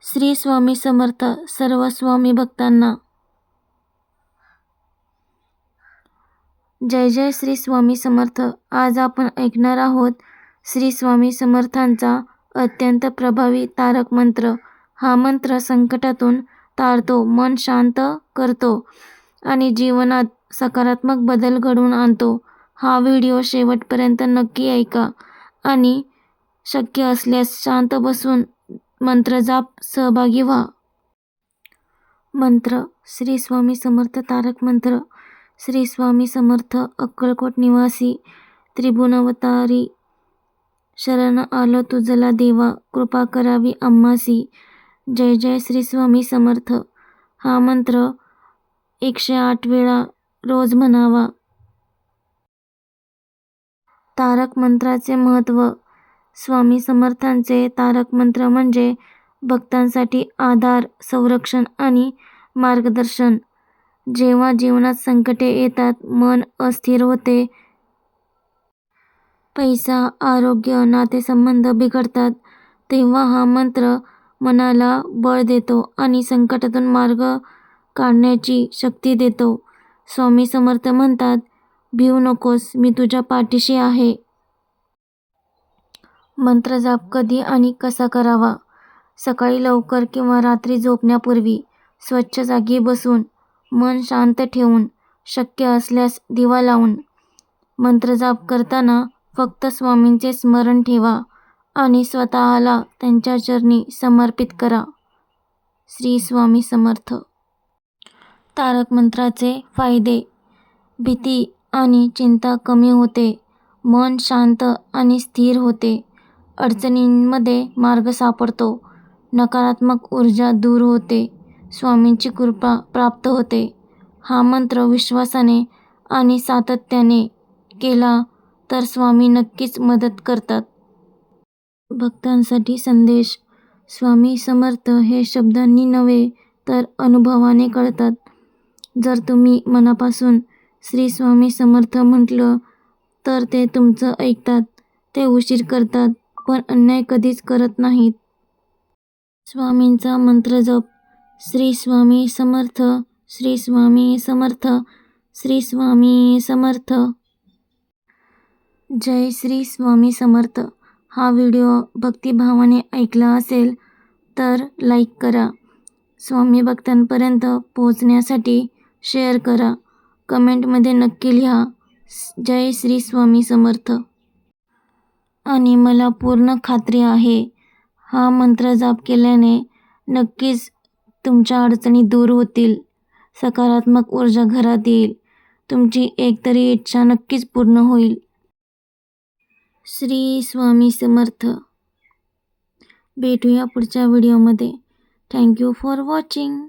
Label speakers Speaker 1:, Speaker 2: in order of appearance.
Speaker 1: श्री स्वामी समर्थ सर्व स्वामी भक्तांना जय जय श्री स्वामी समर्थ। आज आपण ऐकणार आहोत श्री स्वामी समर्थांचा अत्यंत प्रभावी तारक मंत्र। हा मंत्र संकटातून तारतो, मन शांत करतो आणि जीवनात सकारात्मक बदल घडवून आणतो। हा व्हिडिओ शेवटपर्यंत नक्की ऐका आणि शक्य असल्यास शांत बसून मंत्र जाप सहभागी व्हा। मंत्र श्री स्वामी समर्थ तारक मंत्र। श्री स्वामी समर्थ अक्कलकोट निवासी त्रिभुवनावतारी, शरण आलो तुझला देवा, कृपा करावी आम्हासी। जय जय श्री स्वामी समर्थ। हा मंत्र 108 वेळा रोज म्हणावा। तारक मंत्राचे महत्त्व। स्वामी समर्थांचे तारक मंत्र म्हणजे भक्तांसाठी आधार, संरक्षण आणि मार्गदर्शन। जेव्हा जीवनात संकटे येतात, मन अस्थिर होते, पैसा, आरोग्य, नातेसंबंध बिघडतात, तेव्हा हा मंत्र मनाला बळ देतो आणि संकटातून मार्ग काढण्याची शक्ती देतो। स्वामी समर्थ म्हणतात, भिवू नकोस, मी तुझ्या पाठीशी आहे। मंत्र जाप कधी आणि कसा करावा? सकाळी लवकर किंवा रात्री झोपण्यापूर्वी स्वच्छ जागी बसून, मन शांत ठेवून, शक्य असल्यास दिवा लावून। मंत्र जाप करताना फक्त स्वामींचे स्मरण ठेवा आणि स्वतःला त्यांच्या चरणी समर्पित करा। श्री स्वामी समर्थ। तारक मंत्राचे फायदे। भीती आणि चिंता कमी होते, मन शांत आणि स्थिर होते, अडचणींमध्ये मार्ग सापडतो, नकारात्मक ऊर्जा दूर होते, स्वामींची कृपा प्राप्त होते। हा मंत्र विश्वासाने आणि सातत्याने केला तर स्वामी नक्कीच मदत करतात। भक्तांसाठी संदेश। स्वामी समर्थ हे शब्दांनी नव्हे तर अनुभवाने कळतात। जर तुम्ही मनापासून श्री स्वामी समर्थ म्हटलं तर ते तुमचं ऐकतात। ते उशीर करतात पण अन्याय कधीच करत नाहीत। स्वामींचा मंत्र जप। श्री स्वामी समर्थ, श्री स्वामी समर्थ, श्री स्वामी समर्थ। जय श्री स्वामी समर्थ। हा व्हिडिओ भक्तिभावाने ऐकला असेल तर लाईक करा, स्वामी भक्तांपर्यंत पोहोचण्यासाठी शेअर करा, कमेंटमध्ये नक्की लिहा जय श्री स्वामी समर्थ। आणि मला पूर्ण खात्री आहे, हा मंत्र जाप केल्याने नक्कीच तुमच्या अडचणी दूर होतील, सकारात्मक ऊर्जा घरात येईल, तुमची एकतरी इच्छा नक्कीच पूर्ण होईल। श्री स्वामी समर्थ। भेटूया पुढच्या व्हिडिओमध्ये। Thank you for watching.